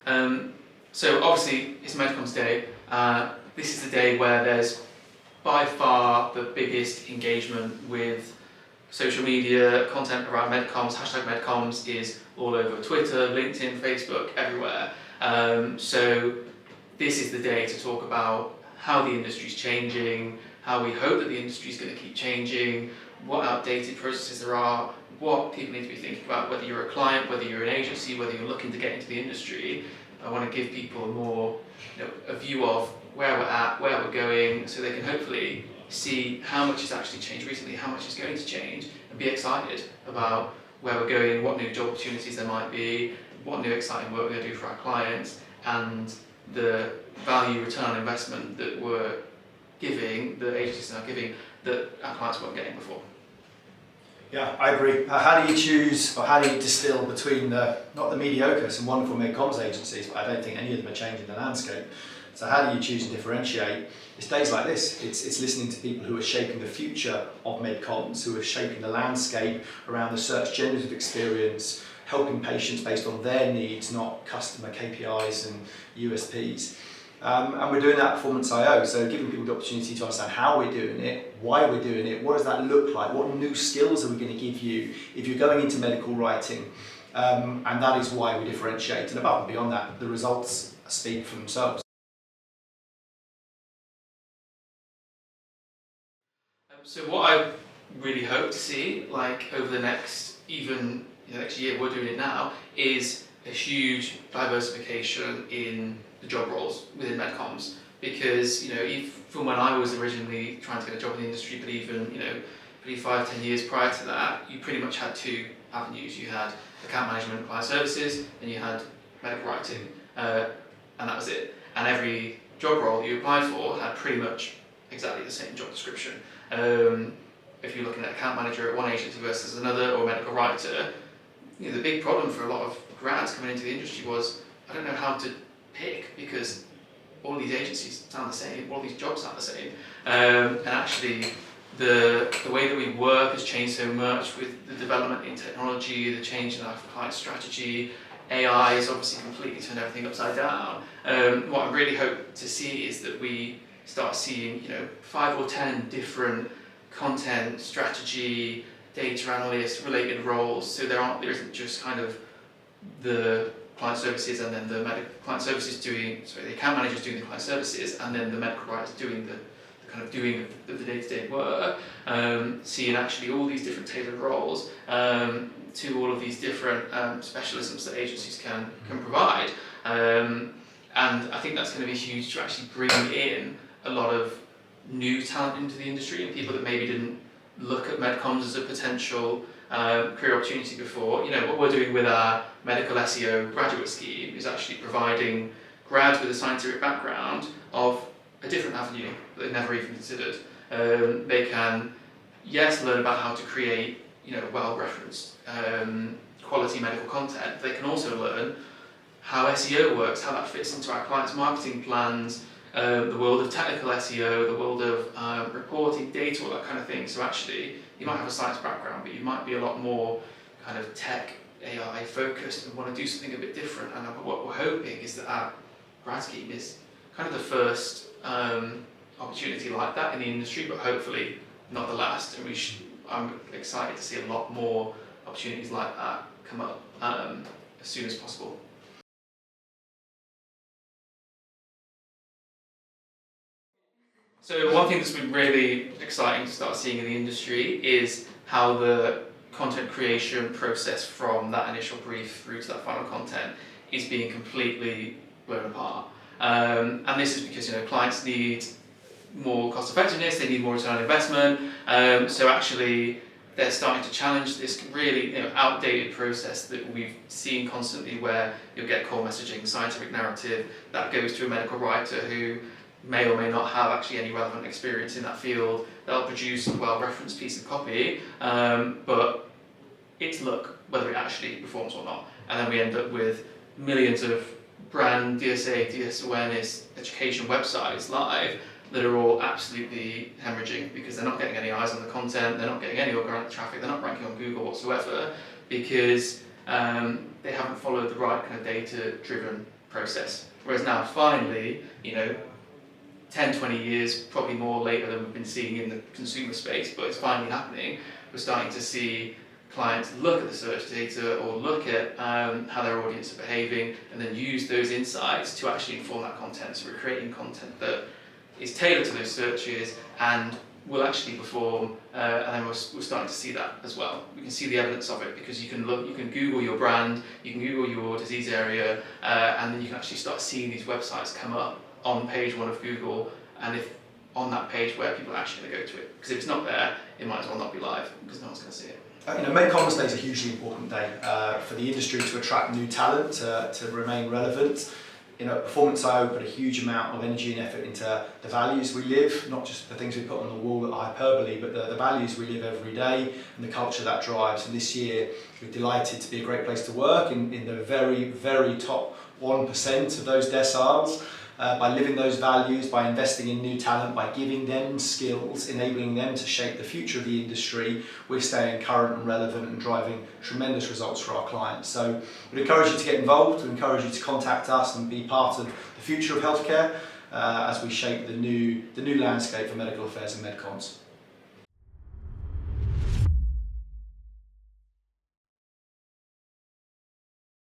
So obviously it's MedComms Day. This is the day where there's by far the biggest engagement with social media, content around MedComms. Hashtag MedComms is all over Twitter, LinkedIn, Facebook, everywhere. So this is the day to talk about how the industry's changing, how we hope that the industry's going to keep changing, what outdated processes there are, what people need to be thinking about, whether you're a client, whether you're an agency, whether you're looking to get into the industry. I want to give people a view of where we're at, where we're going, so they can hopefully see how much has actually changed recently, how much is going to change, and be excited about where we're going, what new job opportunities there might be, what new exciting work we're going to do for our clients, and the value return on investment that we're giving, the agencies are giving, that our clients weren't getting before. Yeah, I agree. How do you choose, or how do you distill between not the mediocre, some wonderful MedComms agencies, but I don't think any of them are changing the landscape. So how do you choose and differentiate? It's days like this. It's listening to people who are shaping the future of MedComms, who are shaping the landscape around the search generative experience, helping patients based on their needs, not customer KPIs and USPs. And we're doing that at performance.io, so giving people the opportunity to understand how we're doing it, why we're doing it, what does that look like, what new skills are we going to give you if you're going into medical writing, and that is why we differentiate. And above and beyond that, the results speak for themselves. So what I really hope to see, over the next year, we're doing it now, is a huge diversification in the job roles within MedComms. Because from when I was originally trying to get a job in the industry, but even 5-10 years prior to that, you pretty much had two avenues. You had account management, client services, and you had medical writing, and that was it. And every job role that you applied for had pretty much exactly the same job description. If you're looking at account manager at one agency versus another, or medical writer, the big problem for a lot of grads coming into the industry was, I don't know how to pick, because all these agencies sound the same, all these jobs sound the same. And actually, the way that we work has changed so much with the development in technology, the change in our client strategy. AI has obviously completely turned everything upside down. What I really hope to see is that we start seeing 5 or 10 different content, strategy, data analyst related roles, so there isn't just kind of the client services and then the client services the account managers doing the client services, and then the medical writers doing the day-to-day work, seeing actually all these different tailored roles to all of these different specialisms that agencies can provide. And I think that's going to be huge to actually bring in a lot of new talent into the industry, and people that maybe didn't look at MedComms as a potential career opportunity before. What we're doing with our medical SEO graduate scheme is actually providing grads with a scientific background of a different avenue that they've never even considered. They can, learn about how to create, well-referenced quality medical content. They can also learn how SEO works, how that fits into our clients' marketing plans, the world of technical SEO, the world of reporting, data, all that kind of thing. So actually, you might have a science background, but you might be a lot more kind of tech, AI focused and want to do something a bit different. And what we're hoping is that our grad scheme is kind of the first opportunity like that in the industry, but hopefully not the last. And I'm excited to see a lot more opportunities like that come up as soon as possible. So one thing that's been really exciting to start seeing in the industry is how the content creation process from that initial brief through to that final content is being completely blown apart. And this is because clients need more cost effectiveness, they need more return on investment. So actually they're starting to challenge this really outdated process that we've seen constantly, where you'll get core messaging, scientific narrative that goes to a medical writer who may or may not have actually any relevant experience in that field. They'll produce a well-referenced piece of copy, but it's luck whether it actually performs or not. And then we end up with millions of brand, DSA, DS awareness, education websites live that are all absolutely hemorrhaging because they're not getting any eyes on the content, they're not getting any organic traffic, they're not ranking on Google whatsoever because they haven't followed the right kind of data-driven process. Whereas now, finally, 10, 20 years, probably more later than we've been seeing in the consumer space, but it's finally happening. We're starting to see clients look at the search data or look at how their audience are behaving and then use those insights to actually inform that content. So we're creating content that is tailored to those searches and will actually perform, and then we're starting to see that as well. We can see the evidence of it because you can Google your brand, you can Google your disease area, and then you can actually start seeing these websites come up on page 1 of Google, and if on that page where people are actually going to go to it. Because if it's not there, it might as well not be live because no one's going to see it. MedComms Day is a hugely important day for the industry to attract new talent, to remain relevant. Performance.io put a huge amount of energy and effort into the values we live, not just the things we put on the wall at hyperbole, but the values we live every day and the culture that drives. And this year, we're delighted to be a great place to work in the very, very top 1% of those deciles. By living those values, by investing in new talent, by giving them skills, enabling them to shape the future of the industry, we're staying current and relevant and driving tremendous results for our clients. So we'd encourage you to get involved, we encourage you to contact us and be part of the future of healthcare as we shape the new landscape for medical affairs and MedComms.